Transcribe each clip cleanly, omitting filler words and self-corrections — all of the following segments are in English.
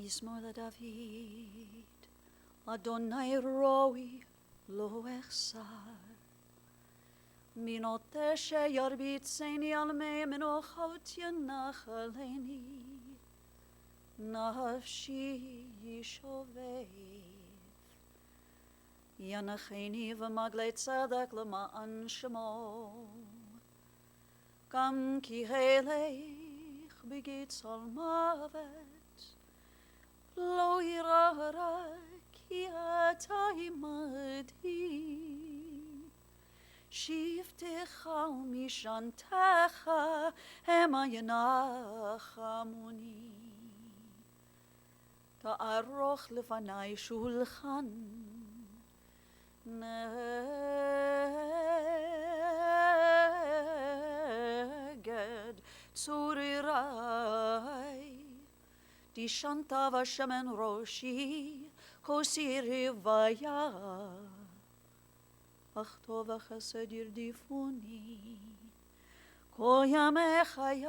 מזמור לדוד, אדוני רואי לא אחסר. מנוטה שירביצני על מי מנוחות ינחלני, נפשי ישובב. ינחני ומגלי צדק למען שמו, גם כי הלך בגצל מוות, לא ירא רע כי אתה עמדי. שבטך ומשענתך המה ינחמוני. תערוך לפני שולחן נגד צורריי. דשנת ושמן ראשי, כוסי רוויה. אך טוב החסד ירדיפוני כל ימי חיי,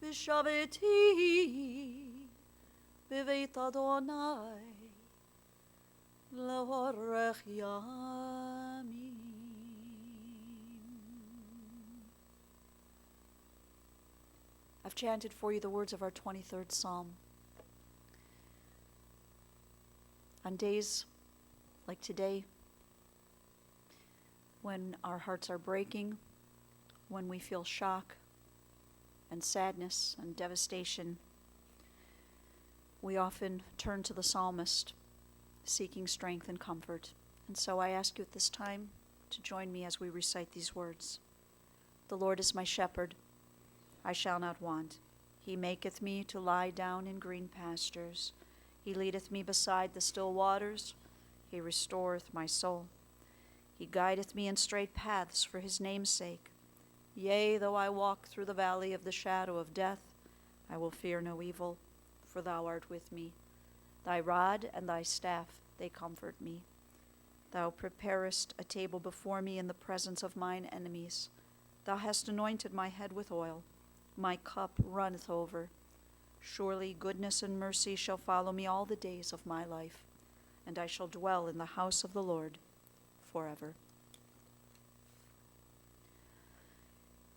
ושבתי בבית אדוני לאורך ימים. I've chanted for you the words of our 23rd Psalm. On days like today, when our hearts are breaking, when we feel shock and sadness and devastation, we often turn to the psalmist, seeking strength and comfort. And so I ask you at this time to join me as we recite these words. The Lord is my shepherd, I shall not want. He maketh me to lie down in green pastures. He leadeth me beside the still waters. He restoreth my soul. He guideth me in straight paths for his name's sake. Yea, though I walk through the valley of the shadow of death, I will fear no evil, for thou art with me. Thy rod and thy staff, they comfort me. Thou preparest a table before me in the presence of mine enemies. Thou hast anointed my head with oil. My cup runneth over. Surely goodness and mercy shall follow me all the days of my life, and I shall dwell in the house of the Lord forever.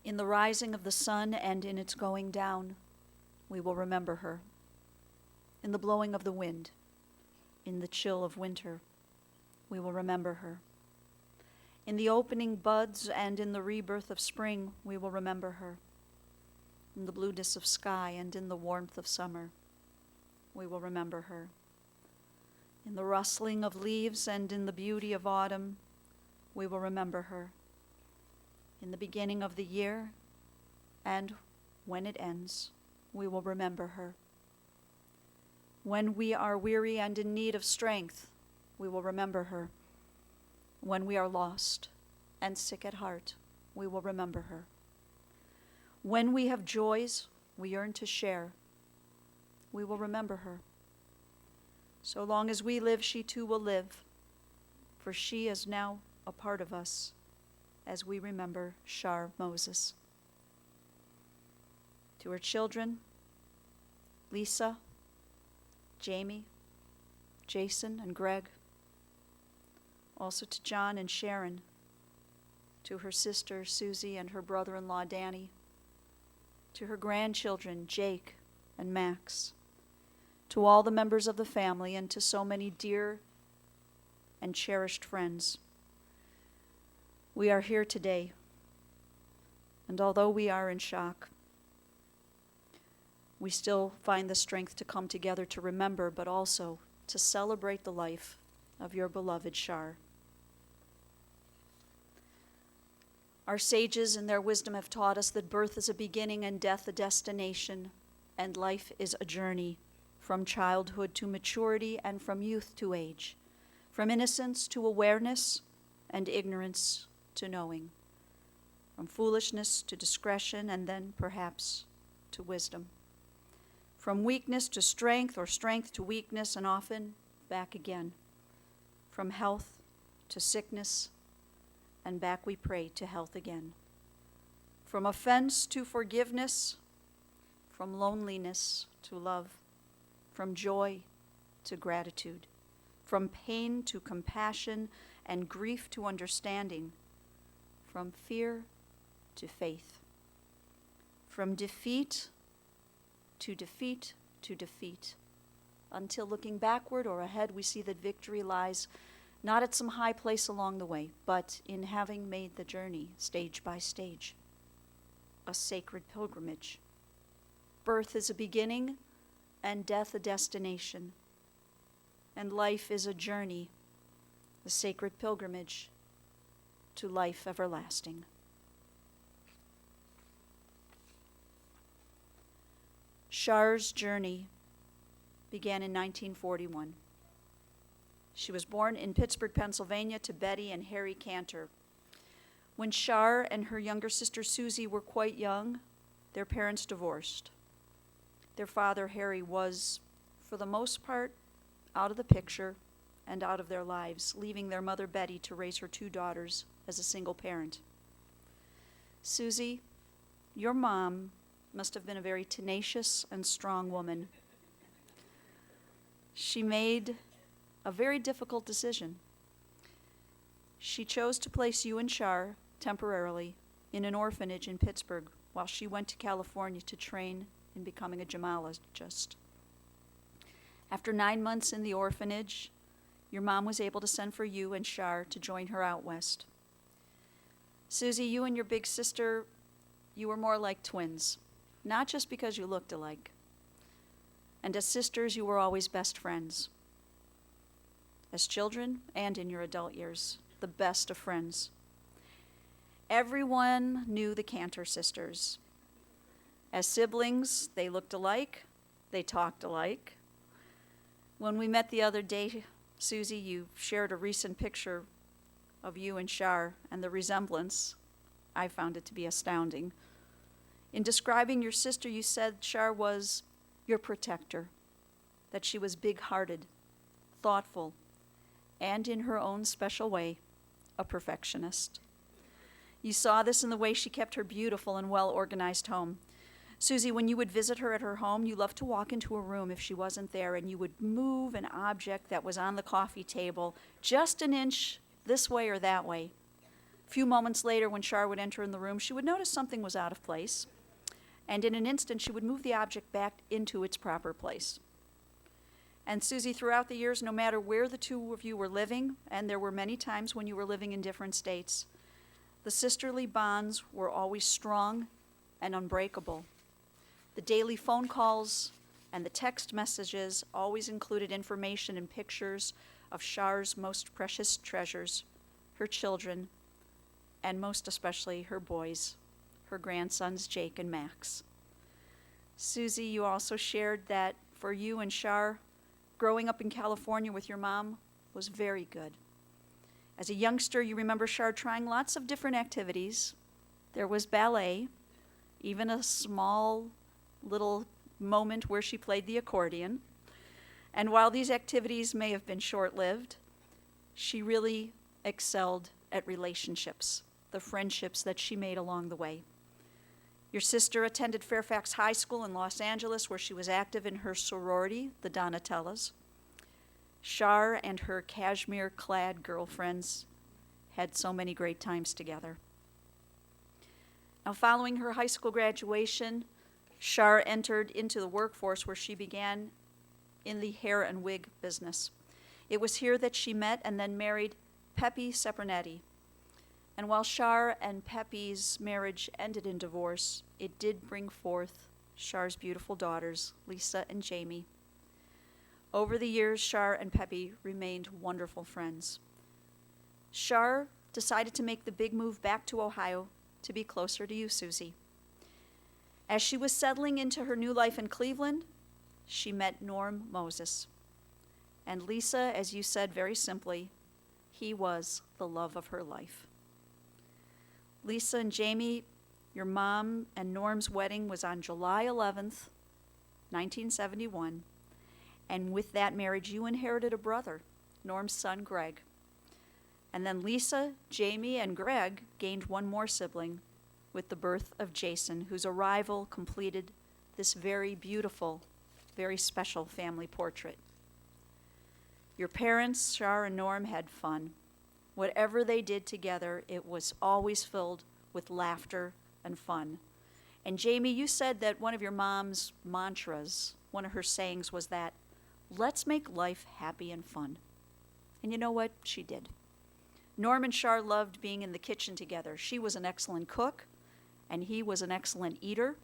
In the rising of the sun and in its going down, we will remember her. In the blowing of the wind, in the chill of winter, we will remember her. In the opening buds and in the rebirth of spring, we will remember her. In the blueness of sky and in the warmth of summer, we will remember her. In the rustling of leaves and in the beauty of autumn, we will remember her. In the beginning of the year and when it ends, we will remember her. When we are weary and in need of strength, we will remember her. When we are lost and sick at heart, we will remember her. When we have joys we yearn to share, we will remember her. So long as we live, she too will live, for she is now a part of us as we remember Shar Moses. To her children, Lisa, Jamie, Jason, and Greg, also to John and Sharon, to her sister Susie and her brother-in-law Danny, to her grandchildren Jake and Max, to all the members of the family, and to so many dear and cherished friends. We are here today, and although we are in shock, we still find the strength to come together to remember, but also to celebrate the life of your beloved Shar. Our sages in their wisdom have taught us that birth is a beginning and death a destination, and life is a journey from childhood to maturity and from youth to age, from innocence to awareness and ignorance to knowing, from foolishness to discretion and then perhaps to wisdom, from weakness to strength or strength to weakness and often back again, from health to sickness and back we pray to health again, from offense to forgiveness, from loneliness to love, from joy to gratitude, from pain to compassion and grief to understanding, from fear to faith, from defeat to defeat to defeat, until looking backward or ahead we see that victory lies not at some high place along the way, but in having made the journey stage by stage, a sacred pilgrimage. Birth is a beginning and death a destination, and life is a journey, a sacred pilgrimage to life everlasting. Char's journey began in 1941. She was born in Pittsburgh, Pennsylvania, to Betty and Harry Cantor. When Char and her younger sister Susie were quite young, their parents divorced. Their father, Harry, was, for the most part, out of the picture and out of their lives, leaving their mother, Betty, to raise her two daughters as a single parent. Susie, your mom must have been a very tenacious and strong woman. She made a very difficult decision. She chose to place you and Char temporarily in an orphanage in Pittsburgh while she went to California to train in becoming a gemologist. After 9 months in the orphanage, your mom was able to send for you and Char to join her out west. Susie, you and your big sister, you were more like twins, not just because you looked alike. And as sisters, you were always best friends. As children and in your adult years, the best of friends. Everyone knew the Cantor sisters. As siblings, they looked alike, they talked alike. When we met the other day, Susie, you shared a recent picture of you and Char, and the resemblance, I found it to be astounding. In describing your sister, you said Char was your protector, that she was big-hearted, thoughtful, and in her own special way, a perfectionist. You saw this in the way she kept her beautiful and well-organized home. Susie, when you would visit her at her home, you loved to walk into a room if she wasn't there, and you would move an object that was on the coffee table just an inch this way or that way. A few moments later, when Char would enter in the room, she would notice something was out of place, and in an instant, she would move the object back into its proper place. And Susie, throughout the years, no matter where the two of you were living, and there were many times when you were living in different states, the sisterly bonds were always strong and unbreakable. The daily phone calls and the text messages always included information and pictures of Char's most precious treasures, her children, and most especially her boys, her grandsons Jake and Max. Susie, you also shared that for you and Char, growing up in California with your mom was very good. As a youngster, you remember Char trying lots of different activities. There was ballet, even a small little moment where she played the accordion. And while these activities may have been short-lived, she really excelled at relationships, the friendships that she made along the way. Your sister attended Fairfax High School in Los Angeles, where she was active in her sorority, the Donatellas. Char and her cashmere-clad girlfriends had so many great times together. Now, following her high school graduation, Char entered into the workforce where she began in the hair and wig business. It was here that she met and then married Pepe Sepernetti. And while Char and Pepe's marriage ended in divorce, it did bring forth Char's beautiful daughters, Lisa and Jamie. Over the years, Char and Pepe remained wonderful friends. Char decided to make the big move back to Ohio to be closer to you, Susie. As she was settling into her new life in Cleveland, she met Norm Moses. And Lisa, as you said very simply, he was the love of her life. Lisa and Jamie, your mom and Norm's wedding was on July 11th, 1971. And with that marriage, you inherited a brother, Norm's son, Greg. And then Lisa, Jamie, and Greg gained one more sibling with the birth of Jason, whose arrival completed this very beautiful very special family portrait. Your parents, Shar and Norm, had fun. Whatever they did together, it was always filled with laughter and fun. And Jamie, you said that one of your mom's mantras, one of her sayings was that, let's make life happy and fun. And you know what? She did. Norm and Shar loved being in the kitchen together. She was an excellent cook, and he was an excellent eater.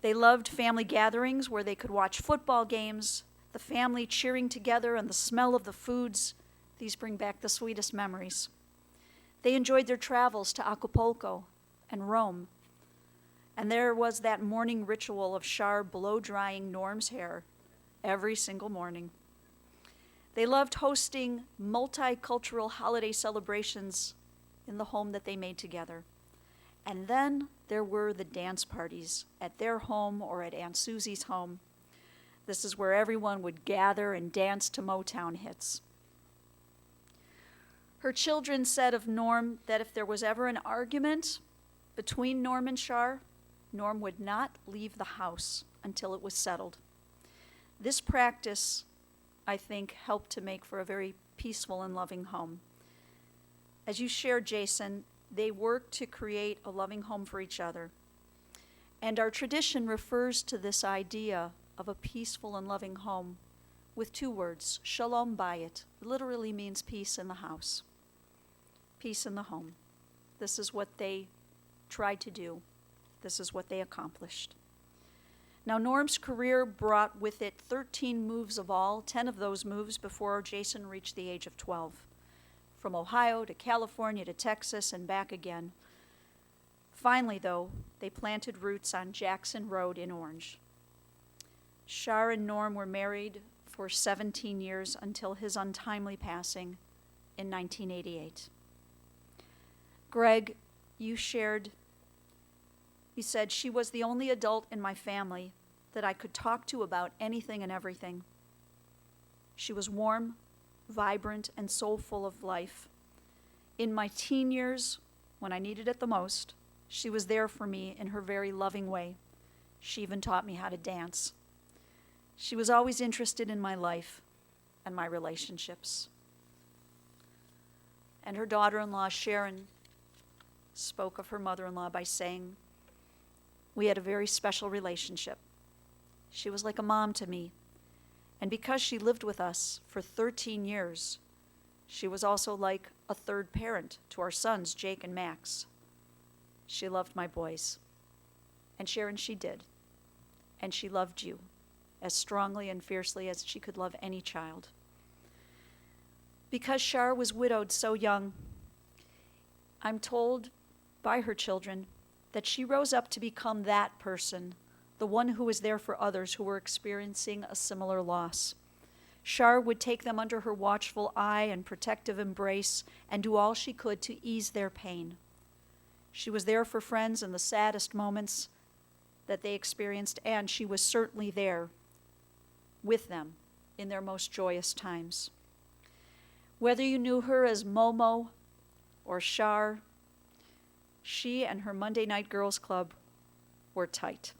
They loved family gatherings where they could watch football games, the family cheering together, and the smell of the foods. These bring back the sweetest memories. They enjoyed their travels to Acapulco and Rome. And there was that morning ritual of Shar blow-drying Norm's hair every single morning. They loved hosting multicultural holiday celebrations in the home that they made together. And then there were the dance parties at their home or at Aunt Susie's home. This is where everyone would gather and dance to Motown hits. Her children said of Norm that if there was ever an argument between Norm and Shar, Norm would not leave the house until it was settled. This practice, I think, helped to make for a very peaceful and loving home. As you shared, Jason, they worked to create a loving home for each other. And our tradition refers to this idea of a peaceful and loving home with two words, shalom bayit. It literally means peace in the house, peace in the home. This is what they tried to do. This is what they accomplished. Now, Norm's career brought with it 13 moves of all, 10 of those moves before Jason reached the age of 12. From Ohio to California to Texas and back again. Finally, though, they planted roots on Jackson Road in Orange. Shar and Norm were married for 17 years until his untimely passing in 1988. Greg, you said, she was the only adult in my family that I could talk to about anything and everything. She was warm, vibrant, and so full of life. In my teen years, when I needed it the most, she was there for me in her very loving way. She even taught me how to dance. She was always interested in my life and my relationships. And her daughter-in-law, Sharon, spoke of her mother-in-law by saying, we had a very special relationship. She was like a mom to me. And because she lived with us for 13 years, she was also like a third parent to our sons, Jake and Max. She loved my boys. And Sharon, she did. And she loved you as strongly and fiercely as she could love any child. Because Shar was widowed so young, I'm told by her children that she rose up to become that person, the one who was there for others who were experiencing a similar loss. Shar would take them under her watchful eye and protective embrace and do all she could to ease their pain. She was there for friends in the saddest moments that they experienced, and she was certainly there with them in their most joyous times. Whether you knew her as Momo or Shar, she and her Monday Night Girls Club were tight.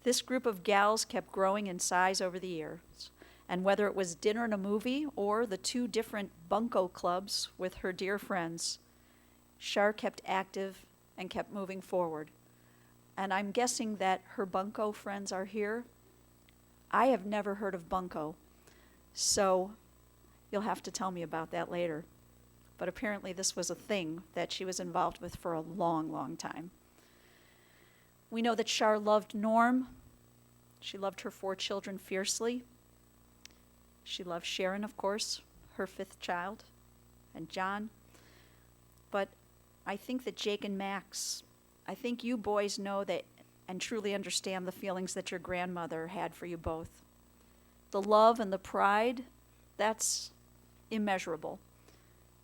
This group of gals kept growing in size over the years, and whether it was dinner and a movie or the 2 different bunco clubs with her dear friends, Shar kept active and kept moving forward. And I'm guessing that her bunco friends are here. I have never heard of bunco, so you'll have to tell me about that later. But apparently this was a thing that she was involved with for a long, long time. We know that Shar loved Norm. She loved her 4 children fiercely. She loved Sharon, of course, her 5th child, and John. But I think that Jake and Max, I think you boys know that and truly understand the feelings that your grandmother had for you both. The love and the pride, that's immeasurable.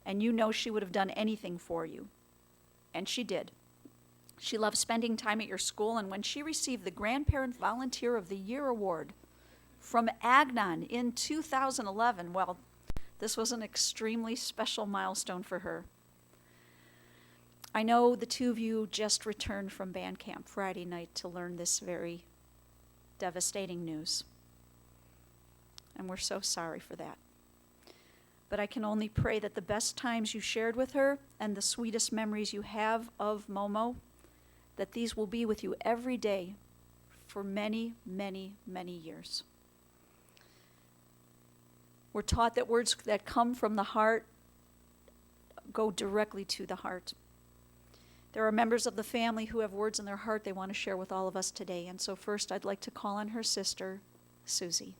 And you know she would have done anything for you. And she did. She loved spending time at your school, and when she received the Grandparent Volunteer of the Year Award from Agnon in 2011, well, this was an extremely special milestone for her. I know the 2 of you just returned from band camp Friday night to learn this very devastating news. And we're so sorry for that. But I can only pray that the best times you shared with her and the sweetest memories you have of Momo, that these will be with you every day for many, many, many years. We're taught that words that come from the heart go directly to the heart. There are members of the family who have words in their heart they want to share with all of us today. And so first I'd like to call on her sister, Susie.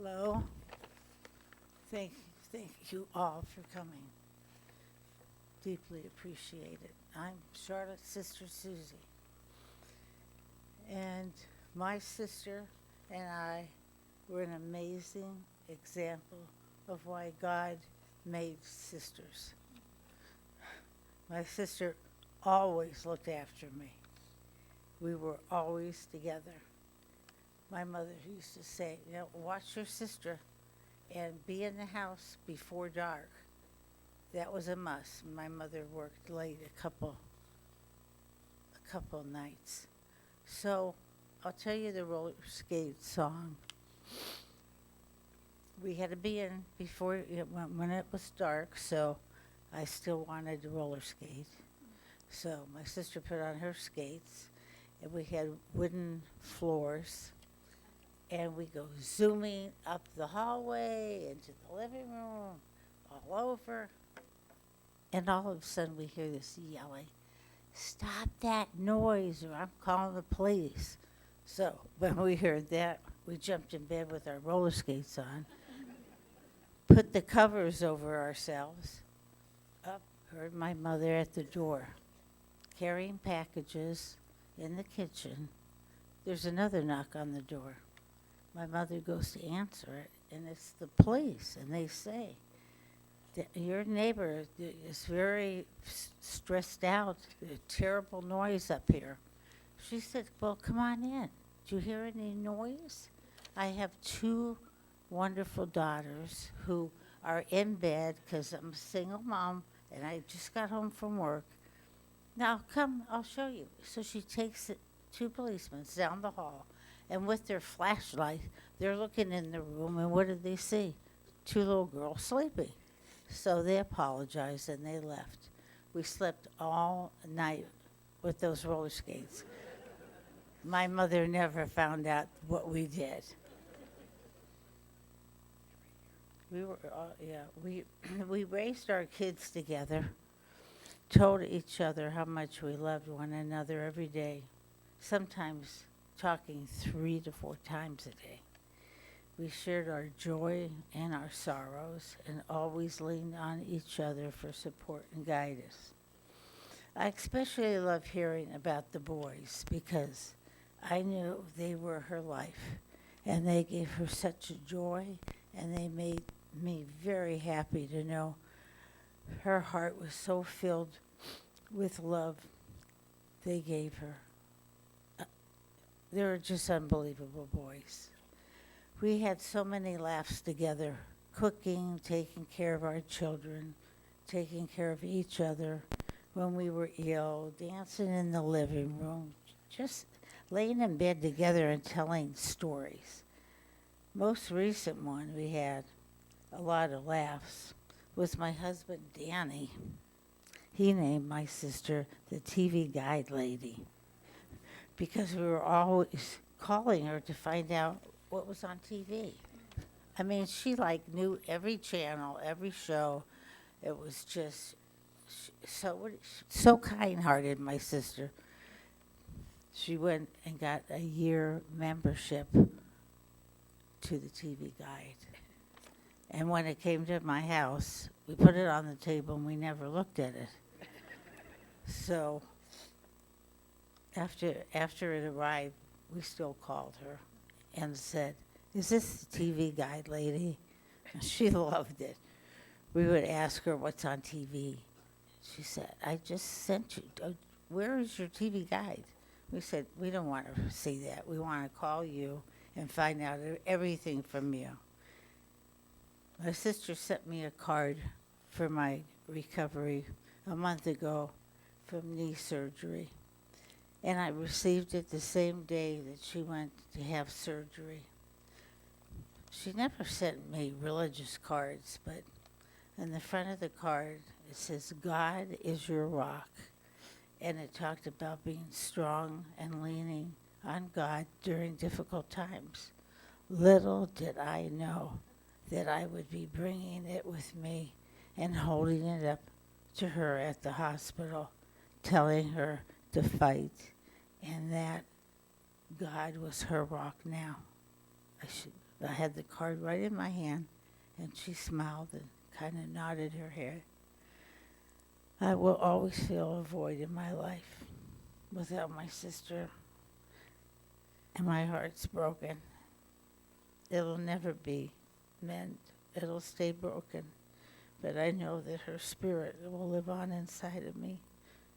Hello. Thank you all for coming. Deeply appreciate it. I'm Charlotte's sister, Susie. And my sister and I were an amazing example of why God made sisters. My sister always looked after me. We were always together. My mother used to say, watch your sister and be in the house before dark. That was a must. My mother worked late a couple nights. So I'll tell you the roller skate song. We had to be in before when it was dark, so I still wanted to roller skate. So my sister put on her skates, and we had wooden floors. And we go zooming up the hallway, into the living room, all over. And all of a sudden we hear this yelling, "Stop that noise or I'm calling the police." So when we heard that, we jumped in bed with our roller skates on, put the covers over ourselves, up, heard my mother at the door, carrying packages in the kitchen. There's another knock on the door. My mother goes to answer it, and it's the police, and they say, your neighbor is very stressed out, there's terrible noise up here. She said, well, come on in. Do you hear any noise? I have two wonderful daughters who are in bed because I'm a single mom, and I just got home from work. Now, come, I'll show you. So she takes two policemen down the hall. And with their flashlight, they're looking in the room, and what did they see? Two little girls sleeping. So they apologized, and they left. We slept all night with those roller skates. My mother never found out what we did. We raised our kids together, told each other how much we loved one another every day, sometimes talking 3 to 4 times a day. We shared our joy and our sorrows and always leaned on each other for support and guidance. I especially love hearing about the boys because I knew they were her life and they gave her such a joy, and they made me very happy to know her heart was so filled with love they gave her. They were just unbelievable boys. We had so many laughs together, cooking, taking care of our children, taking care of each other when we were ill, dancing in the living room, just laying in bed together and telling stories. Most recent one we had a lot of laughs was my husband, Danny. He named my sister the TV Guide Lady, because we were always calling her to find out what was on TV. I mean, she knew every channel, every show. It was just so kind-hearted, my sister. She went and got a year membership to the TV Guide. And when it came to my house, we put it on the table and we never looked at it. So after it arrived, we still called her and said, "Is this the TV guide lady?" And she loved it. We would ask her what's on TV. She said, "I just sent you. Where is your TV guide?" We said, "We don't want to see that. We want to call you and find out everything from you." My sister sent me a card for my recovery a month ago from knee surgery. And I received it the same day that she went to have surgery. She never sent me religious cards, but in the front of the card it says, "God is your rock." And it talked about being strong and leaning on God during difficult times. Little did I know that I would be bringing it with me and holding it up to her at the hospital, telling her to fight, and that God was her rock now. I had the card right in my hand, and she smiled and kind of nodded her head. I will always feel a void in my life without my sister, and my heart's broken. It'll never be mended. It'll stay broken. But I know that her spirit will live on inside of me,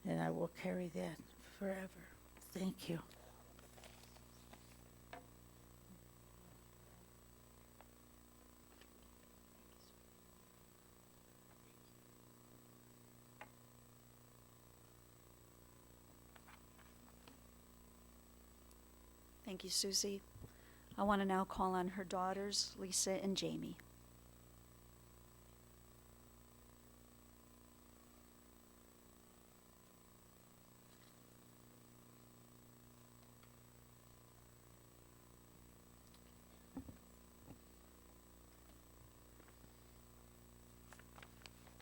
and I will carry that forever. Thank you. Thank you, Susie. I want to now call on her daughters, Lisa and Jamie.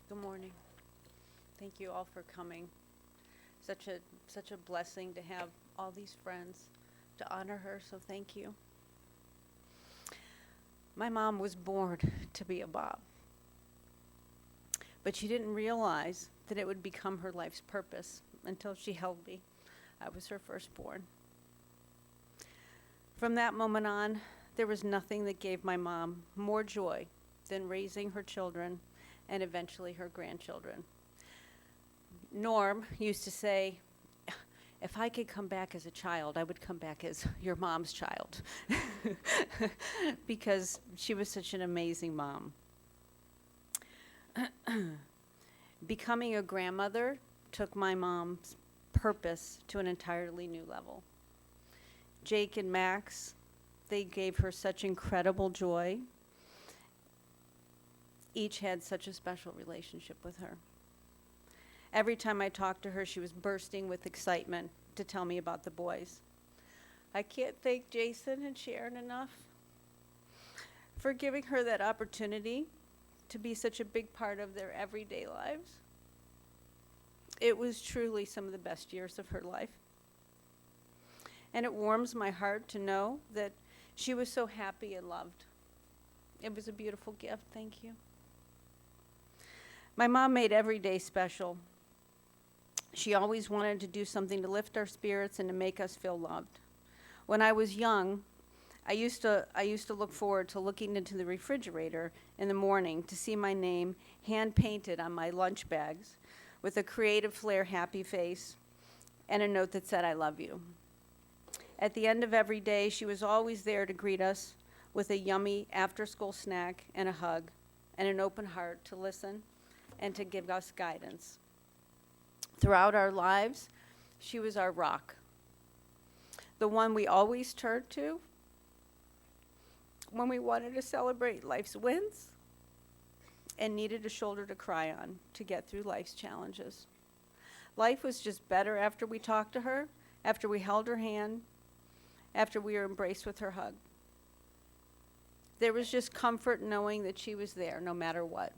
Good morning. Thank you all for coming. Such a blessing to have all these friends to honor her, so thank you. My mom was born to be a Bob, but she didn't realize that it would become her life's purpose until she held me. I was her firstborn. From that moment on, there was nothing that gave my mom more joy than raising her children and eventually her grandchildren. Norm used to say, "If I could come back as a child, I would come back as your mom's child," because she was such an amazing mom. Becoming a grandmother took my mom's purpose to an entirely new level. Jake and Max, they gave her such incredible joy. Each had such a special relationship with her. Every time I talked to her, she was bursting with excitement to tell me about the boys. I can't thank Jason and Sharon enough for giving her that opportunity to be such a big part of their everyday lives. It was truly some of the best years of her life. And it warms my heart to know that she was so happy and loved. It was a beautiful gift. Thank you. My mom made every day special. She always wanted to do something to lift our spirits and to make us feel loved. When I was young, I used to look forward to looking into the refrigerator in the morning to see my name hand-painted on my lunch bags with a creative flair happy face and a note that said, "I love you." At the end of every day, she was always there to greet us with a yummy after-school snack and a hug and an open heart to listen and to give us guidance. Throughout our lives, she was our rock, the one we always turned to when we wanted to celebrate life's wins and needed a shoulder to cry on to get through life's challenges. Life was just better after we talked to her, after we held her hand, after we were embraced with her hug. There was just comfort knowing that she was there no matter what.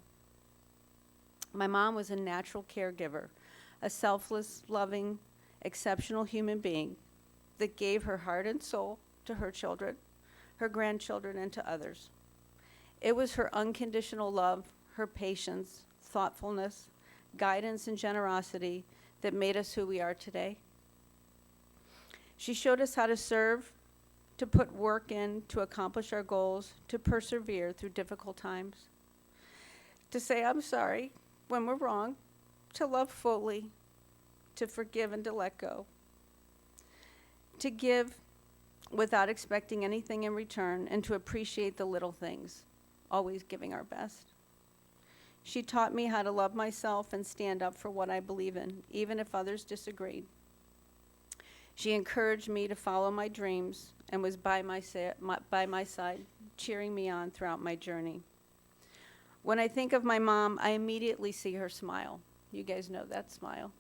My mom was a natural caregiver, a selfless, loving, exceptional human being that gave her heart and soul to her children, her grandchildren, and to others. It was her unconditional love, her patience, thoughtfulness, guidance, and generosity that made us who we are today. She showed us how to serve to put work in, to accomplish our goals, to persevere through difficult times, to say I'm sorry when we're wrong, to love fully, to forgive and to let go, to give without expecting anything in return, and to appreciate the little things, always giving our best. She taught me how to love myself and stand up for what I believe in, even if others disagreed. She encouraged me to follow my dreams and was by my side, cheering me on throughout my journey. When I think of my mom, I immediately see her smile. You guys know that smile.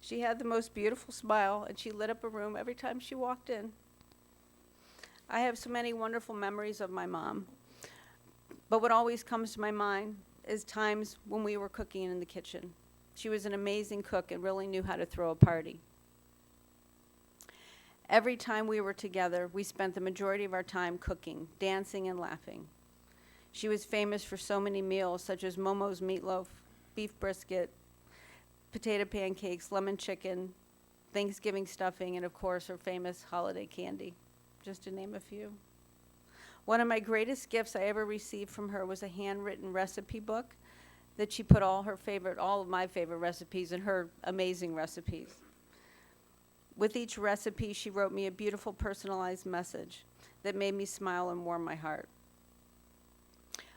She had the most beautiful smile, and she lit up a room every time she walked in. I have so many wonderful memories of my mom, but what always comes to my mind is times when we were cooking in the kitchen. She was an amazing cook and really knew how to throw a party. Every time we were together, we spent the majority of our time cooking, dancing, and laughing. She was famous for so many meals, such as Momo's meatloaf, beef brisket, potato pancakes, lemon chicken, Thanksgiving stuffing, and of course her famous holiday candy, just to name a few. One of my greatest gifts I ever received from her was a handwritten recipe book that she put all of my favorite recipes in her amazing recipes. With each recipe, she wrote me a beautiful personalized message that made me smile and warm my heart.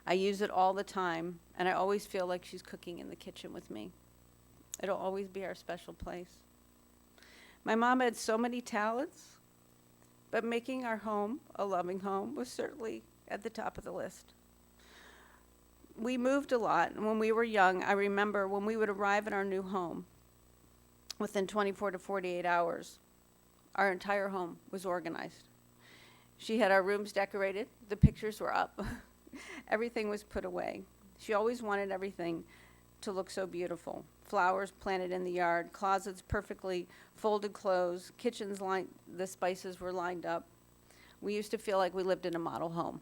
I use it all the time, and I always feel like she's cooking in the kitchen with me. It'll always be our special place. My mom had so many talents, but making our home a loving home was certainly at the top of the list. We moved a lot, and when we were young, I remember when we would arrive in our new home, within 24 to 48 hours, our entire home was organized. She had our rooms decorated, the pictures were up, everything was put away. She always wanted everything to look so beautiful. Flowers planted in the yard, closets perfectly folded clothes, kitchens lined, the spices were lined up. We used to feel like we lived in a model home.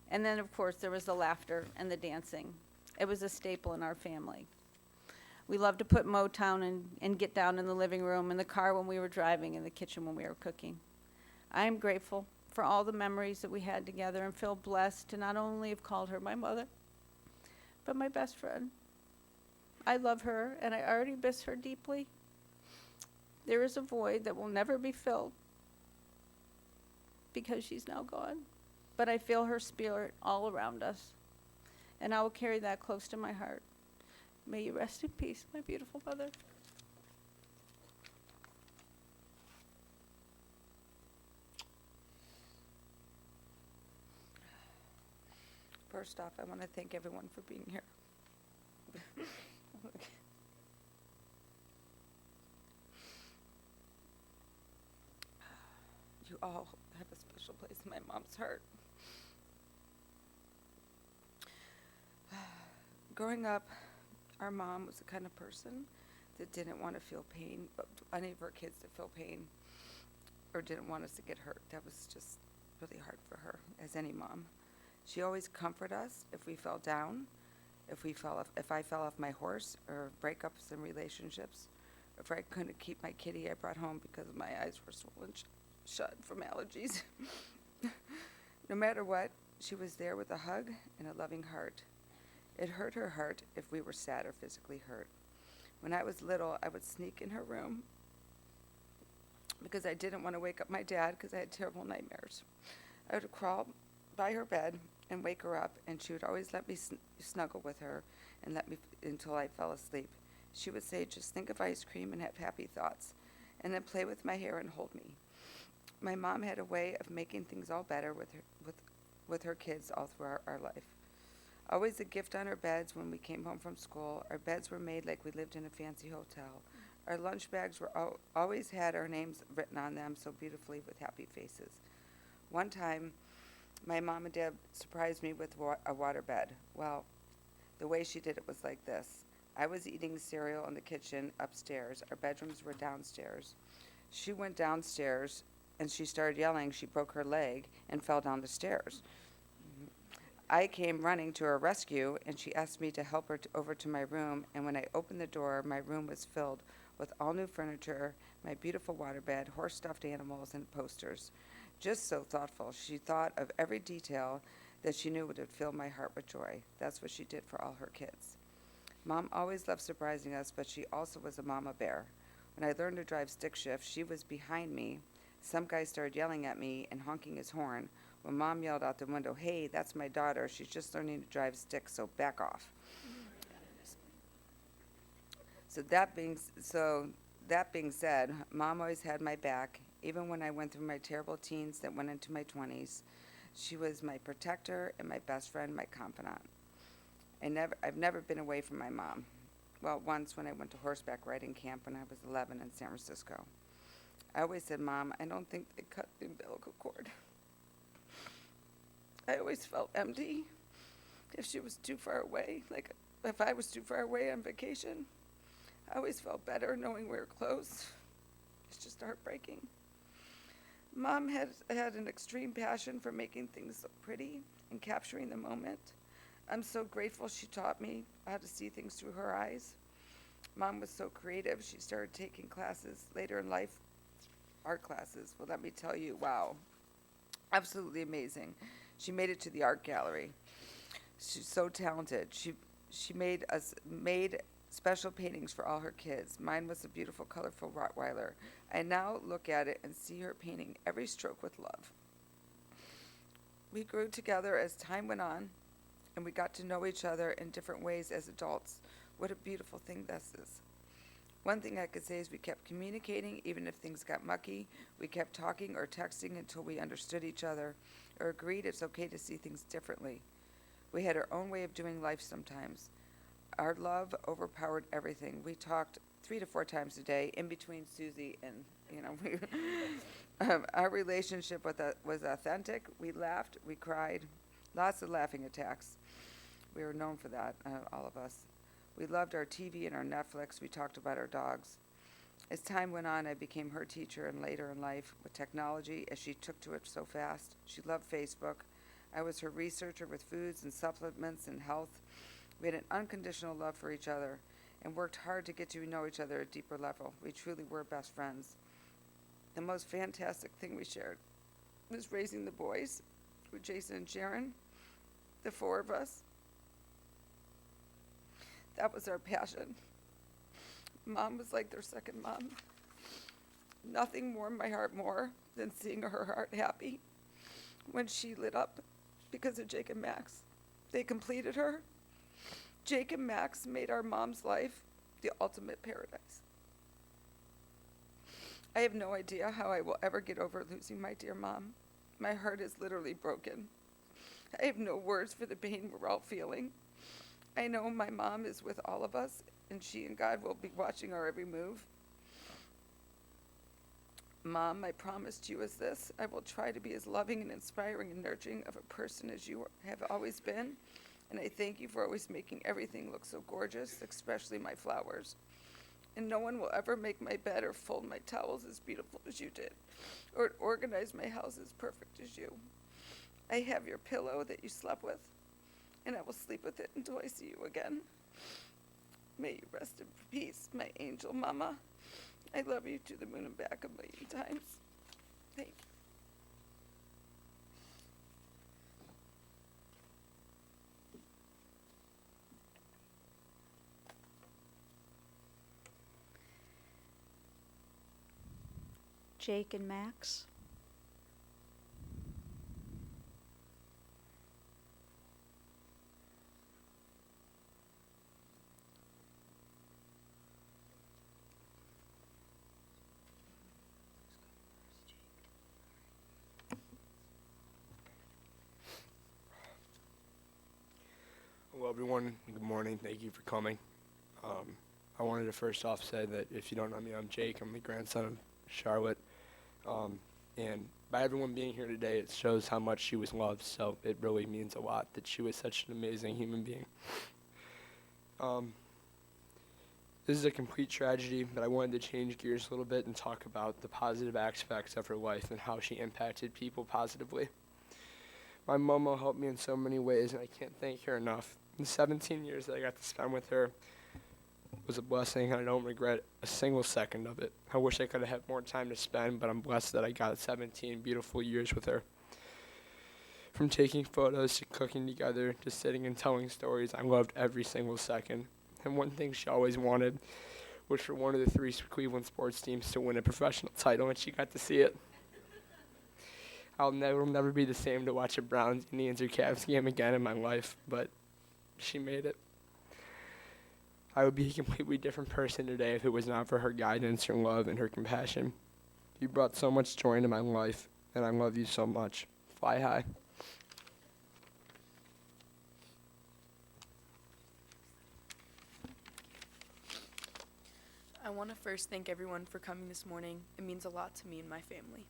And then, of course, there was the laughter and the dancing. It was a staple in our family. We loved to put Motown and get down in the living room, in the car when we were driving, in the kitchen when we were cooking. I am grateful for all the memories that we had together and feel blessed to not only have called her my mother, but my best friend. I love her, and I already miss her deeply. There is a void that will never be filled because she's now gone. But I feel her spirit all around us, and I will carry that close to my heart. May you rest in peace, my beautiful mother. First off, I want to thank everyone for being here. You all have a special place in my mom's heart. Growing up, our mom was the kind of person that didn't want to feel pain, any of her kids to feel pain, or didn't want us to get hurt. That was just really hard for her, as any mom. She always comforted us if we fell down, if I fell off my horse, or breakups in relationships, if I couldn't keep my kitty I brought home because my eyes were swollen shut from allergies. No matter what, she was there with a hug and a loving heart. It hurt her heart if we were sad or physically hurt. When I was little, I would sneak in her room because I didn't want to wake up my dad because I had terrible nightmares. I would crawl by her bed and wake her up, and she would always let me snuggle with her and let me until I fell asleep. She would say, "Just think of ice cream and have happy thoughts," and then play with my hair and hold me. My mom had a way of making things all better with her kids all through our life. Always a gift on our beds when we came home from school. Our beds were made like we lived in a fancy hotel. Our lunch bags were always had our names written on them so beautifully with happy faces. One time, my mom and dad surprised me with a waterbed. Well, the way she did it was like this. I was eating cereal in the kitchen upstairs. Our bedrooms were downstairs. She went downstairs and she started yelling. She broke her leg and fell down the stairs. I came running to her rescue, and she asked me to help her over to my room, and when I opened the door, my room was filled with all new furniture, my beautiful waterbed, horse stuffed animals, and posters. Just so thoughtful. She thought of every detail that she knew would fill my heart with joy. That's what she did for all her kids. Mom always loved surprising us, but she also was a mama bear. When I learned to drive stick shift, she was behind me. Some guy started yelling at me and honking his horn. When Mom yelled out the window, "Hey, that's my daughter. She's just learning to drive stick, so back off." So that being said, Mom always had my back, even when I went through my terrible teens that went into my 20s. She was my protector and my best friend, my confidant. I've never been away from my mom. Well, once when I went to horseback riding camp when I was 11 in San Francisco. I always said, "Mom, I don't think they cut the umbilical cord." I always felt empty if she was too far away, like if I was too far away on vacation. I always felt better knowing we were close. It's just heartbreaking. Mom had an extreme passion for making things look pretty and capturing the moment. I'm so grateful she taught me how to see things through her eyes. Mom was so creative. She started taking classes later in life, art classes. Well, let me tell you, wow, absolutely amazing. She made it to the art gallery. She's so talented. She made special paintings for all her kids. Mine was a beautiful, colorful Rottweiler. I now look at it and see her painting every stroke with love. We grew together as time went on, and we got to know each other in different ways as adults. What a beautiful thing this is. One thing I could say is we kept communicating, even if things got mucky. We kept talking or texting until we understood each other or agreed it's okay to see things differently. We had our own way of doing life sometimes. Our love overpowered everything. We talked 3 to 4 times a day in between Susie and, our relationship was authentic. We laughed, we cried, lots of laughing attacks. We were known for that, all of us. We loved our TV and our Netflix. We talked about our dogs. As time went on, I became her teacher, and later in life, with technology, as she took to it so fast. She loved Facebook. I was her researcher with foods and supplements and health. We had an unconditional love for each other and worked hard to get to know each other at a deeper level. We truly were best friends. The most fantastic thing we shared was raising the boys with Jason and Sharon, the 4 of us. That was our passion. Mom was like their second mom. Nothing warmed my heart more than seeing her heart happy when she lit up because of Jake and Max. They completed her. Jake and Max made our mom's life the ultimate paradise. I have no idea how I will ever get over losing my dear mom. My heart is literally broken. I have no words for the pain we're all feeling. I know my mom is with all of us, and she and God will be watching our every move. Mom, I promised you is this: I will try to be as loving and inspiring and nurturing of a person as you have always been. And I thank you for always making everything look so gorgeous, especially my flowers. And no one will ever make my bed or fold my towels as beautiful as you did, or organize my house as perfect as you. I have your pillow that you slept with, and I will sleep with it until I see you again. May you rest in peace, my angel mama. I love you to the moon and back 1,000,000 times. Thank you. Jake and Max. Hello, everyone. Good morning. Thank you for coming. I wanted to first off say that if you don't know me, I'm Jake. I'm the grandson of Charlotte. And by everyone being here today, it shows how much she was loved. So it really means a lot that she was such an amazing human being. This is a complete tragedy, but I wanted to change gears a little bit and talk about the positive aspects of her life and how she impacted people positively. My mama helped me in so many ways, and I can't thank her enough. In the 17 years that I got to spend with her, was a blessing, and I don't regret a single second of it. I wish I could have had more time to spend, but I'm blessed that I got 17 beautiful years with her. From taking photos to cooking together to sitting and telling stories, I loved every single second. And one thing she always wanted was for one of the 3 Cleveland sports teams to win a professional title, and she got to see it. I'll never be the same to watch a Browns, Indians, or Cavs game again in my life, but she made it. I would be a completely different person today if it was not for her guidance, her love, and her compassion. You brought so much joy into my life, and I love you so much. Fly high. I want to first thank everyone for coming this morning. It means a lot to me and my family.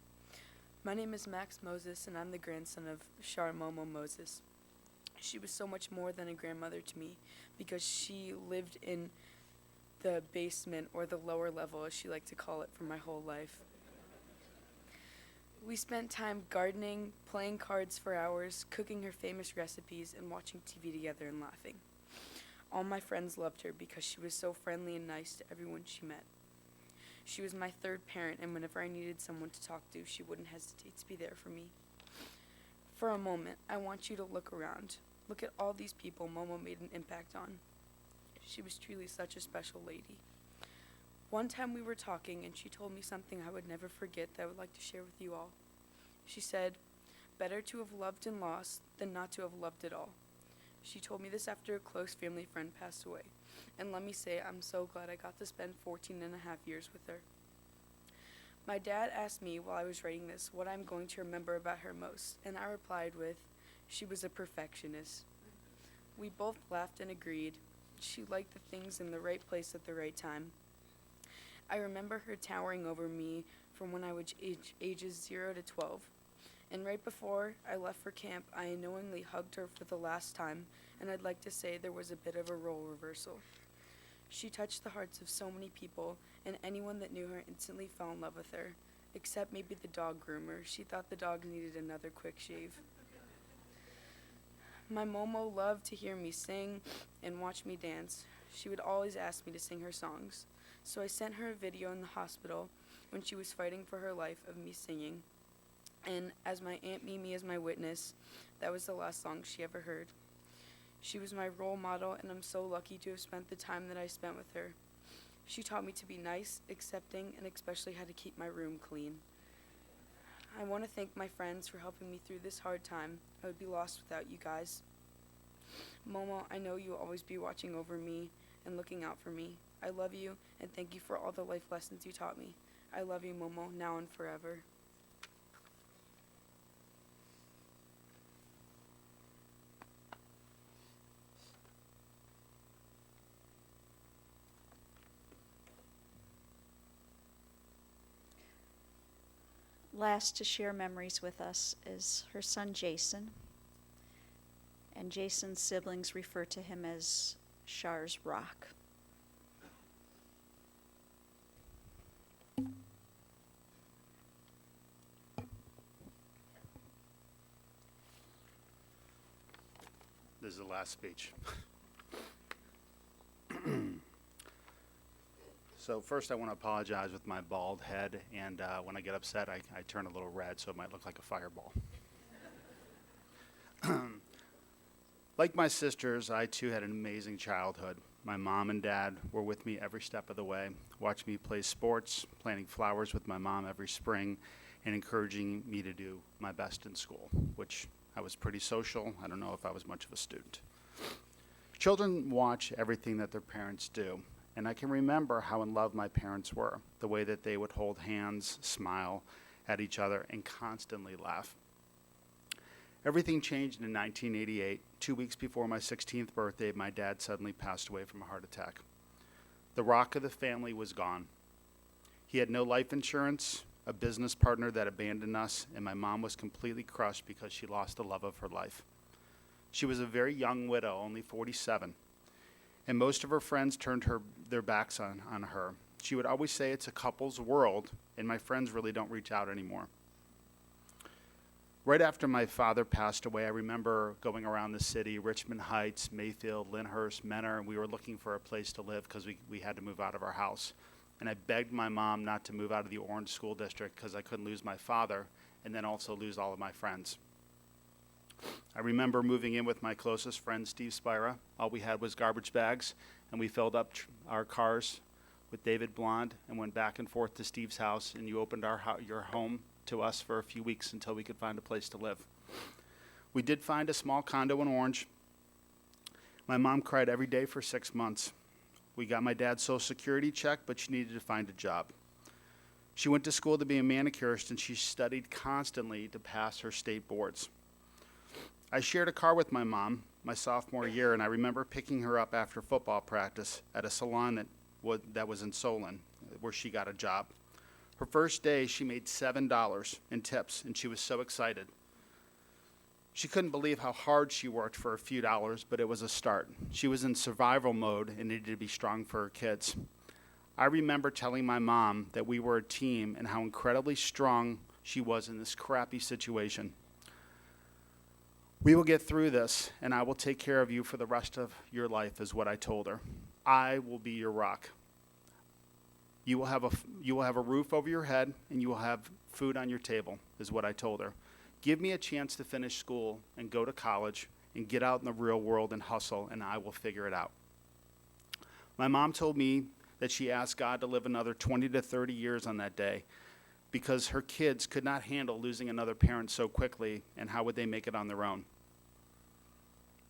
My name is Max Moses, and I'm the grandson of Shar Momo Moses. She was so much more than a grandmother to me because she lived in the basement, or the lower level as she liked to call it, for my whole life. We spent time gardening, playing cards for hours, cooking her famous recipes, and watching TV together and laughing. All my friends loved her because she was so friendly and nice to everyone she met. She was my third parent, and whenever I needed someone to talk to, she wouldn't hesitate to be there for me. For a moment, I want you to look around. Look at all these people Momo made an impact on. She was truly such a special lady. One time we were talking, and she told me something I would never forget that I would like to share with you all. She said, "Better to have loved and lost than not to have loved at all." She told me this after a close family friend passed away. And let me say, I'm so glad I got to spend 14 and a half years with her. My dad asked me while I was writing this what I'm going to remember about her most, and I replied with, "She was a perfectionist." We both laughed and agreed. She liked the things in the right place at the right time. I remember her towering over me from when I was ages 0 to 12. And right before I left for camp, I unknowingly hugged her for the last time, and I'd like to say there was a bit of a role reversal. She touched the hearts of so many people, and anyone that knew her instantly fell in love with her, except maybe the dog groomer. She thought the dog needed another quick shave. My Momo loved to hear me sing and watch me dance. She would always ask me to sing her songs. So I sent her a video in the hospital when she was fighting for her life of me singing. And as my Aunt Mimi is my witness, that was the last song she ever heard. She was my role model, and I'm so lucky to have spent the time that I spent with her. She taught me to be nice, accepting, and especially how to keep my room clean. I want to thank my friends for helping me through this hard time. I would be lost without you guys. Momo, I know you'll always be watching over me and looking out for me. I love you, and thank you for all the life lessons you taught me. I love you, Momo, now and forever. Last to share memories with us is her son Jason, and Jason's siblings refer to him as Char's Rock. This is the last speech. So first I want to apologize with my bald head, and when I get upset I turn a little red, so it might look like a fireball. Like my sisters, I too had an amazing childhood. My mom and dad were with me every step of the way, watching me play sports, planting flowers with my mom every spring, and encouraging me to do my best in school, which I was pretty social. I don't know if I was much of a student. Children watch everything that their parents do, and I can remember how in love my parents were, the way that they would hold hands, smile at each other, and constantly laugh. Everything changed in 1988. 2 weeks before my 16th birthday, my dad suddenly passed away from a heart attack. The rock of the family was gone. He had no life insurance, a business partner that abandoned us, and my mom was completely crushed because she lost the love of her life. She was a very young widow, only 47, and most of her friends turned their backs on her. She would always say it's a couple's world, and my friends really don't reach out anymore. Right after my father passed away, I remember going around the city, Richmond Heights, Mayfield, Lyndhurst, Menor, and we were looking for a place to live because we had to move out of our house. And I begged my mom not to move out of the Orange School District because I couldn't lose my father and then also lose all of my friends. I remember moving in with my closest friend, Steve Spira. All we had was garbage bags, and we filled up our cars with David Blonde and went back and forth to Steve's house, and you opened your home to us for a few weeks until we could find a place to live. We did find a small condo in Orange. My mom cried every day for 6 months. We got my dad's Social Security check, but she needed to find a job. She went to school to be a manicurist, and she studied constantly to pass her state boards. I shared a car with my mom my sophomore year, and I remember picking her up after football practice at a salon that was in Solon, where she got a job. Her first day, she made $7 in tips, and she was so excited. She couldn't believe how hard she worked for a few dollars, but it was a start. She was in survival mode and needed to be strong for her kids. I remember telling my mom that we were a team and how incredibly strong she was in this crappy situation. We will get through this, and I will take care of you for the rest of your life, is what I told her. I will be your rock. You will have a roof over your head, and you will have food on your table, is what I told her. Give me a chance to finish school and go to college and get out in the real world and hustle, and I will figure it out. My mom told me that she asked God to live another 20 to 30 years on that day because her kids could not handle losing another parent so quickly, and how would they make it on their own?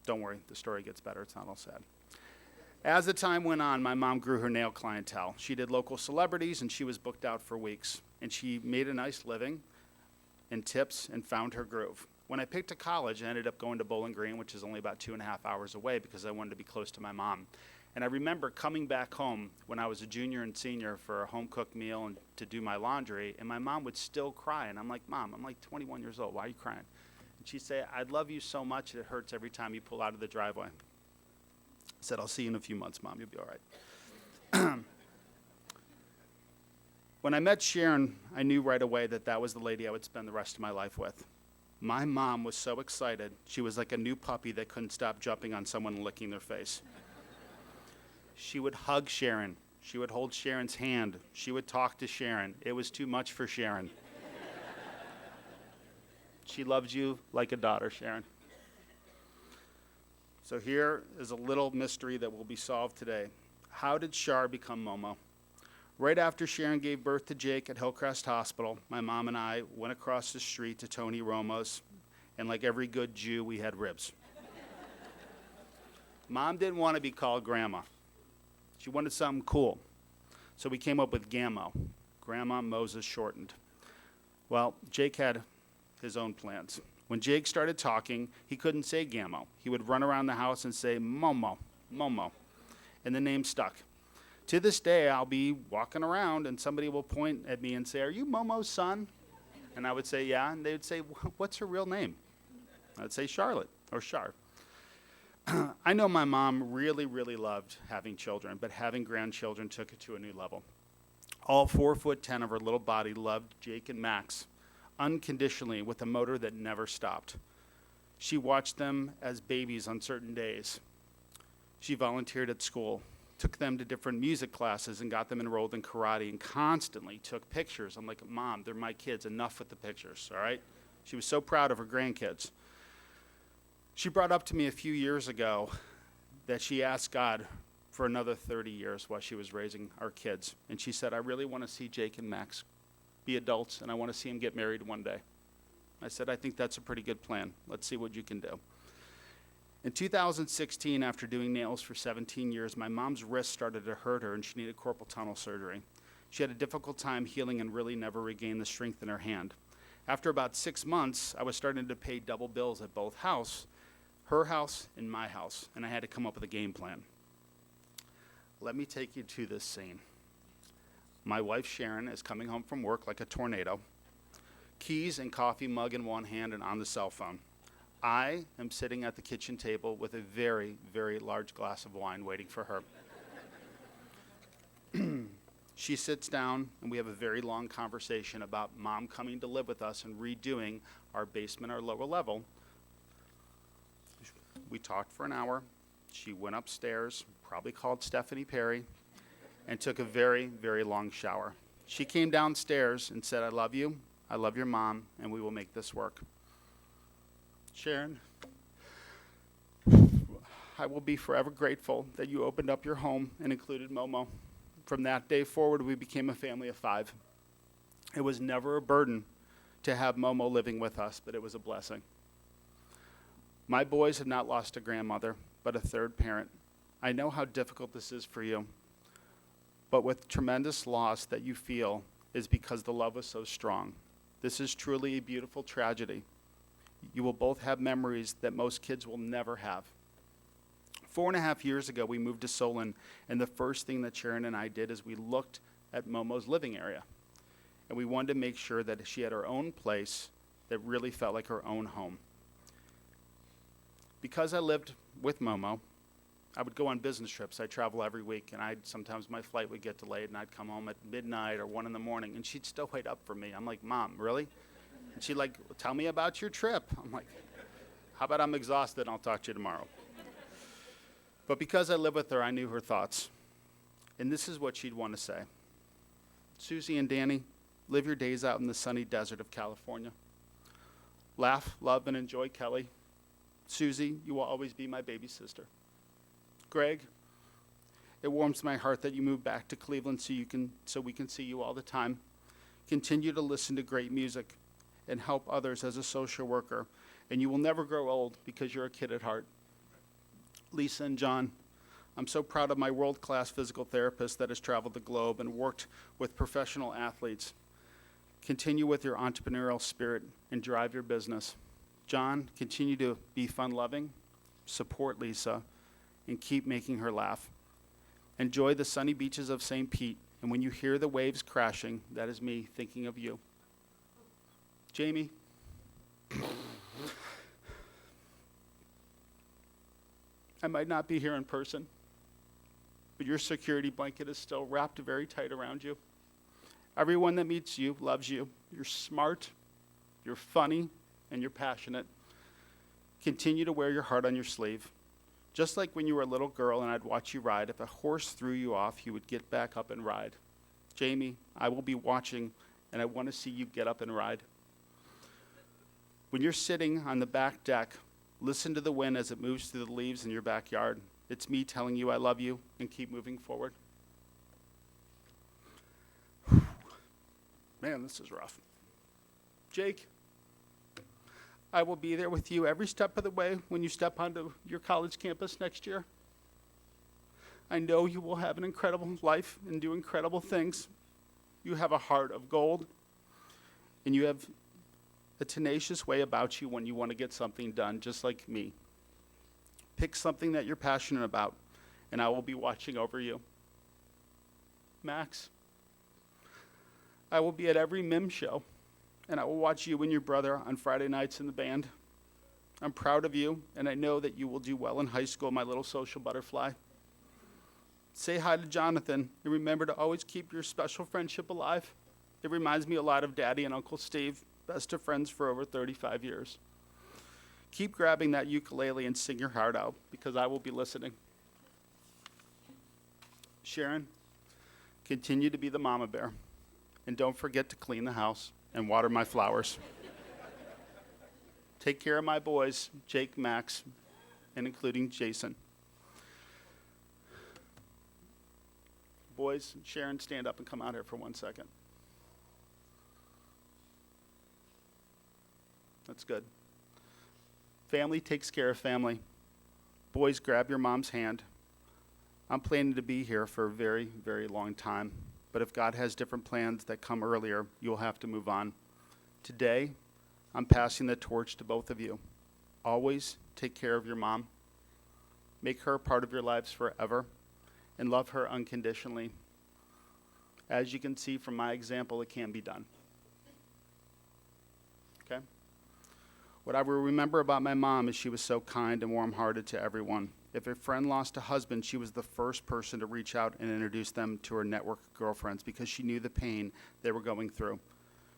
Don't worry, the story gets better. It's not all sad. As the time went on, my mom grew her nail clientele. She did local celebrities, and she was booked out for weeks. And she made a nice living in tips and found her groove. When I picked a college, I ended up going to Bowling Green, which is only about 2.5 hours away because I wanted to be close to my mom. And I remember coming back home when I was a junior and senior for a home-cooked meal and to do my laundry, and my mom would still cry. And I'm like, Mom, I'm like 21 years old. Why are you crying? And she'd say, I love you so much it hurts every time you pull out of the driveway. I said, I'll see you in a few months, Mom. You'll be all right. When I met Sharon, I knew right away that that was the lady I would spend the rest of my life with. My mom was so excited. She was like a new puppy that couldn't stop jumping on someone and licking their face. She would hug Sharon. She would hold Sharon's hand. She would talk to Sharon. It was too much for Sharon. She loves you like a daughter, Sharon. So here is a little mystery that will be solved today. How did Shar become Momo? Right after Sharon gave birth to Jake at Hillcrest Hospital, my mom and I went across the street to Tony Romo's, and like every good Jew, we had ribs. Mom didn't want to be called Grandma. She wanted something cool. So we came up with Gammo, Grandma Moses shortened. Well, Jake had his own plans. When Jake started talking, he couldn't say Gammo. He would run around the house and say Momo, Momo, and the name stuck. To this day, I'll be walking around and somebody will point at me and say, are you Momo's son? And I would say, yeah. And they would say, what's her real name? I'd say Charlotte or Char. I know my mom really, really loved having children, but having grandchildren took it to a new level. All 4'10" of her little body loved Jake and Max unconditionally with a motor that never stopped. She watched them as babies on certain days. She volunteered at school, took them to different music classes and got them enrolled in karate and constantly took pictures. I'm like, Mom, they're my kids, enough with the pictures, all right? She was so proud of her grandkids. She brought up to me a few years ago that she asked God for another 30 years while she was raising our kids. And she said, I really want to see Jake and Max be adults, and I want to see them get married one day. I said, I think that's a pretty good plan. Let's see what you can do. In 2016, after doing nails for 17 years, my mom's wrist started to hurt her and she needed carpal tunnel surgery. She had a difficult time healing and really never regained the strength in her hand. After about 6 months, I was starting to pay double bills at both houses, her house and my house, and I had to come up with a game plan. Let me take you to this scene. My wife Sharon is coming home from work like a tornado, keys and coffee mug in one hand and on the cell phone. I am sitting at the kitchen table with a very, very large glass of wine waiting for her. She sits down and we have a very long conversation about Mom coming to live with us and redoing our basement, our lower level. We talked for an hour. She went upstairs, probably called Stephanie Perry, and took a very, very long shower. She came downstairs and said, I love you, I love your mom, and we will make this work. Sharon, I will be forever grateful that you opened up your home and included Momo. From that day forward, we became a family of 5. It was never a burden to have Momo living with us, but it was a blessing. My boys have not lost a grandmother, but a third parent. I know how difficult this is for you, but with tremendous loss that you feel is because the love was so strong. This is truly a beautiful tragedy. You will both have memories that most kids will never have. 4.5 years ago, we moved to Solon, and the first thing that Sharon and I did is we looked at Momo's living area. And we wanted to make sure that she had her own place that really felt like her own home. Because I lived with Momo, I would go on business trips. I'd travel every week, and sometimes my flight would get delayed, and I'd come home at midnight or 1 in the morning, and she'd still wait up for me. I'm like, Mom, really? And she'd like, tell me about your trip. I'm like, how about I'm exhausted and I'll talk to you tomorrow. But because I lived with her, I knew her thoughts. And this is what she'd want to say. Susie and Danny, live your days out in the sunny desert of California. Laugh, love, and enjoy Kelly. Susie, you will always be my baby sister. Greg, it warms my heart that you moved back to Cleveland so we can see you all the time. Continue to listen to great music and help others as a social worker, and you will never grow old because you're a kid at heart. Lisa and John, I'm so proud of my world-class physical therapist that has traveled the globe and worked with professional athletes. Continue with your entrepreneurial spirit and drive your business. John, continue to be fun-loving, support Lisa, and keep making her laugh. Enjoy the sunny beaches of St. Pete, and when you hear the waves crashing, that is me thinking of you. Jamie, I might not be here in person, but your security blanket is still wrapped very tight around you. Everyone that meets you loves you. You're smart, you're funny, and you're passionate. Continue to wear your heart on your sleeve. Just like when you were a little girl and I'd watch you ride, if a horse threw you off, you would get back up and ride. Jamie, I will be watching, and I want to see you get up and ride. When you're sitting on the back deck, listen to the wind as it moves through the leaves in your backyard. It's me telling you I love you, and keep moving forward. Man, this is rough. Jake, I will be there with you every step of the way when you step onto your college campus next year. I know you will have an incredible life and do incredible things. You have a heart of gold, and you have a tenacious way about you when you want to get something done, just like me. Pick something that you're passionate about, and I will be watching over you. Max, I will be at every MIM show, and I will watch you and your brother on Friday nights in the band. I'm proud of you, and I know that you will do well in high school, my little social butterfly. Say hi to Jonathan, and remember to always keep your special friendship alive. It reminds me a lot of Daddy and Uncle Steve, best of friends for over 35 years. Keep grabbing that ukulele and sing your heart out, because I will be listening. Sharon, continue to be the mama bear, and don't forget to clean the house and water my flowers. Take care of my boys, Jake, Max, and including Jason. Boys, Sharon, stand up and come out here for 1 second. That's good. Family takes care of family. Boys, grab your mom's hand. I'm planning to be here for a very, very long time, but if God has different plans that come earlier, you'll have to move on. Today, I'm passing the torch to both of you. Always take care of your mom. Make her a part of your lives forever, and love her unconditionally. As you can see from my example, it can be done. Okay? What I will remember about my mom is she was so kind and warm-hearted to everyone. If a friend lost a husband, she was the first person to reach out and introduce them to her network of girlfriends because she knew the pain they were going through.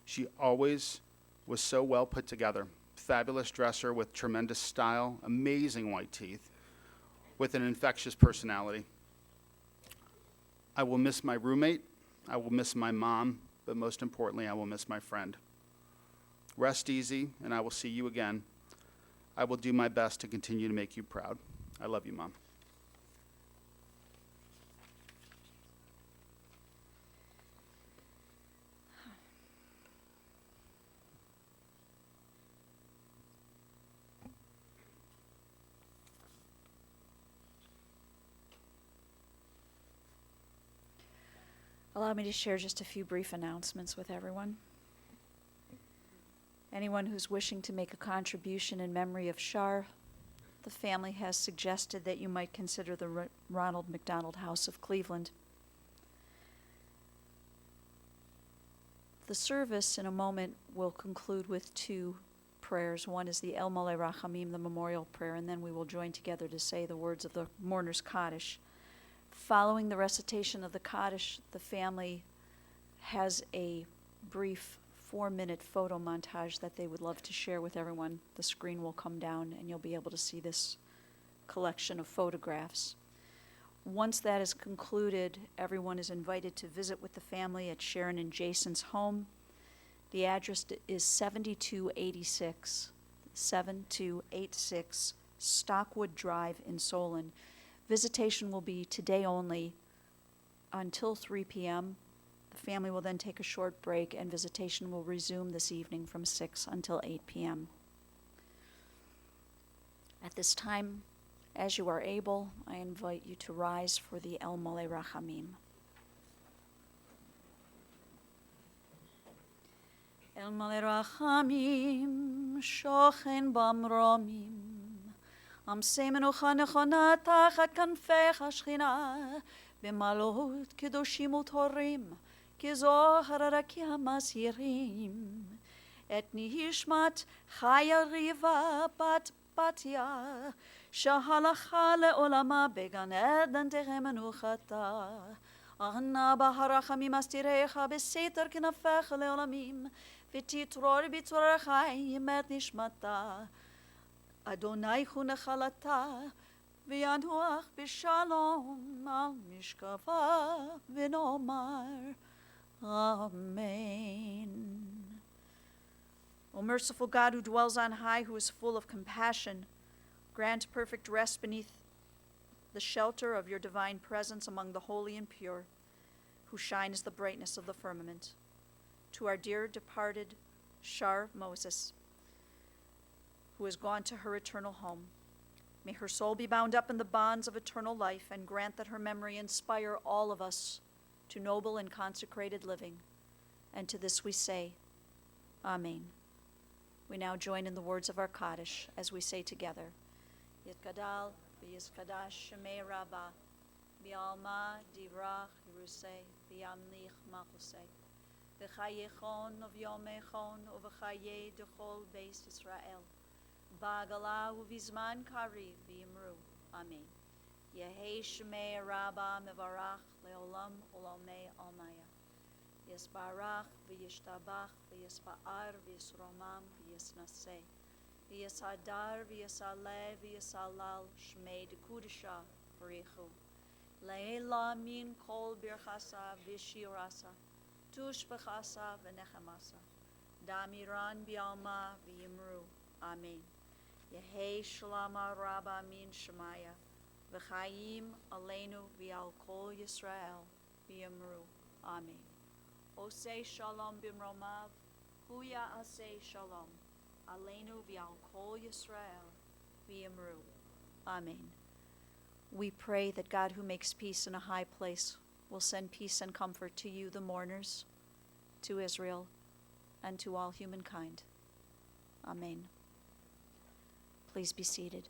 She always was so well put together. Fabulous dresser with tremendous style, amazing white teeth, with an infectious personality. I will miss my roommate, I will miss my mom, but most importantly, I will miss my friend. Rest easy, and I will see you again. I will do my best to continue to make you proud. I love you, Mom. Allow me to share just a few brief announcements with everyone. Anyone who's wishing to make a contribution in memory of Shar, the family has suggested that you might consider the Ronald McDonald House of Cleveland. The service in a moment will conclude with two prayers. One is the El Malei Rachamim, the memorial prayer, and then we will join together to say the words of the mourner's Kaddish. Following the recitation of the Kaddish, the family has a brief 4-minute photo montage that they would love to share with everyone. The screen will come down and you'll be able to see this collection of photographs. Once that is concluded, everyone is invited to visit with the family at Sharon and Jason's home. The address is 7286 Stockwood Drive in Solon. Visitation will be today only until 3 p.m. The family will then take a short break, and visitation will resume this evening from 6 until 8 p.m. At this time, as you are able, I invite you to rise for the El Malei Rachamim. El Malei Rachamim, shochen bamromim, עמסי מנוחה נכונה תחת כנפיך שכינה, במעלות קדושים וטהורים, כזוהר הרקיע המזהירים. את נשמת חיה ריבה בת בתיה, שהלכה לעולמה בגן עדן תהא מנוחתה. אנא בהרחמים אסתירך בסתר כנפיך לעולמים, ותתרור בצרור חיים את נשמתה. אדוני הוא נחלתה, וינוח בשלום על משכבה, ונאמר Amen. O merciful God, who dwells on high, who is full of compassion, grant perfect rest beneath the shelter of your divine presence among the holy and pure, who shine as the brightness of the firmament. To our dear departed Shar Moses, who has gone to her eternal home, may her soul be bound up in the bonds of eternal life, and grant that her memory inspire all of us to noble and consecrated living. And to this we say, Amen. We now join in the words of our Kaddish as we say together, Yitkadal v'yiskadash shemei Rabbah, bi'alma divrach yerusei, bi'amlich machusei, v'chayechon uvyomechon uv'chaye dechol beis Yisrael, ba'agala uvizman kariv v'yimru. Amen. Yehei shemei Rabbah mevarach leolam olamei almaya. Yisbarach v'yishtabach v'yispa'ar v'yisromam v'yisnaseh. V'yisadar v'yisaleh v'yisalal shmei dekudisha b'richu. Le'ela min kol birchasa v'shirasa. Tush b'chasa v'nechemasa. Damiran bi'alma v'yimru. Amen. Yehei shalama Rabbah min shemaya. V'chayim aleinu v'al kol Yisrael v'yimru. Amen. Osei shalom bimromav, huya asei shalom, aleinu v'al kol Yisrael v'yimru. Amen. We pray that God, who makes peace in a high place, will send peace and comfort to you, the mourners, to Israel, and to all humankind. Amen. Please be seated.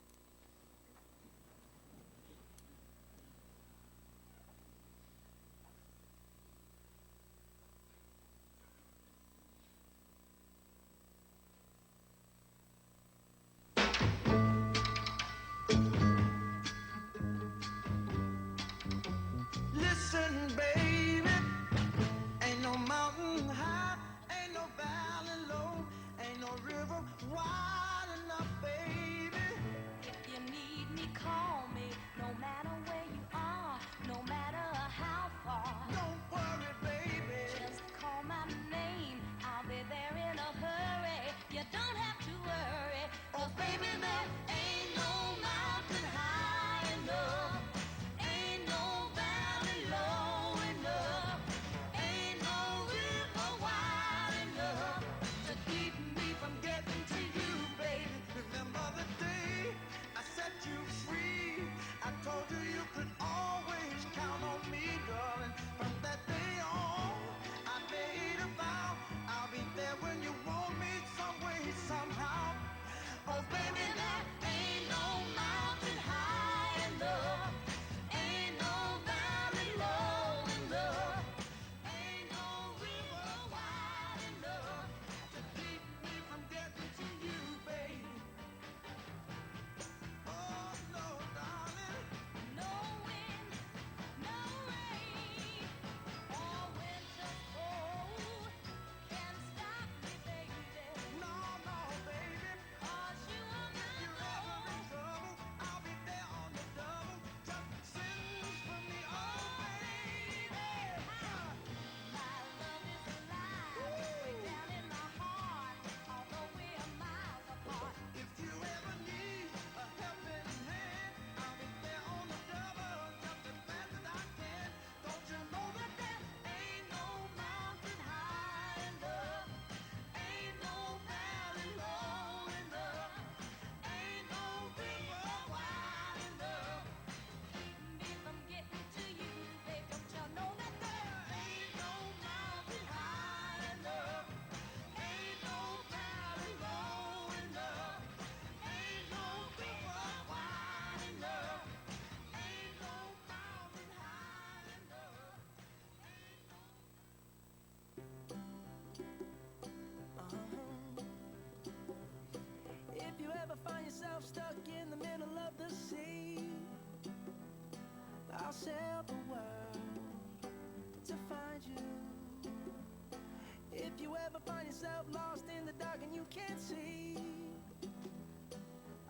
If you ever find yourself lost in the dark and you can't see,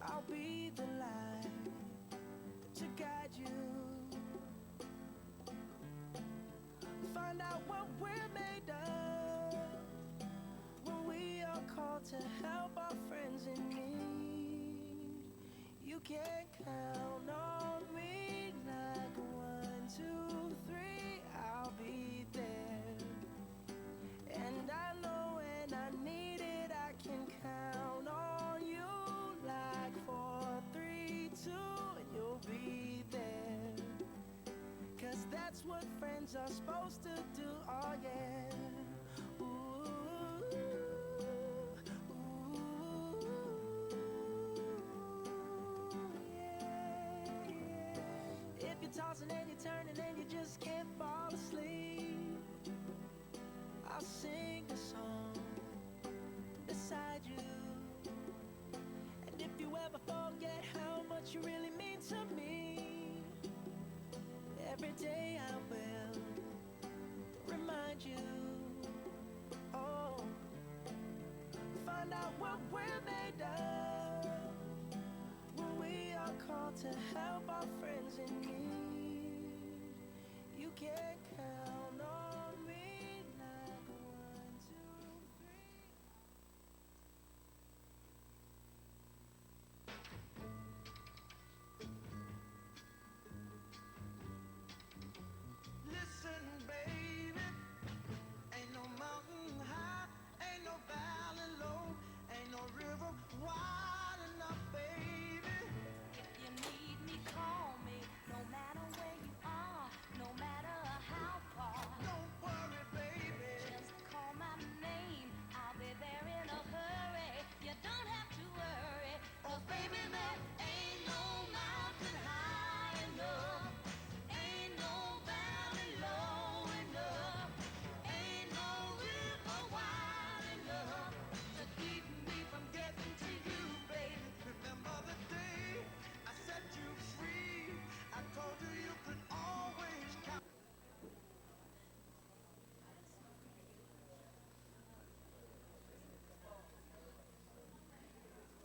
I'll be the light to guide you. Find out what we're made of when we are called to help our friends in need. You can count on me like 1, 2, 3, I'll be there. And I know when I need it, I can count on you like 4, 3, 2, and you'll be there. 'Cause that's what friends are supposed to do, oh yeah. Ooh, ooh, yeah. If you're tossing and you're turning and you just can't fall asleep, I'll sing a song beside you. And if you ever forget how much you really mean to me, every day I will remind you. Oh, find out what we're made of when we are called to help our friends in need. You can count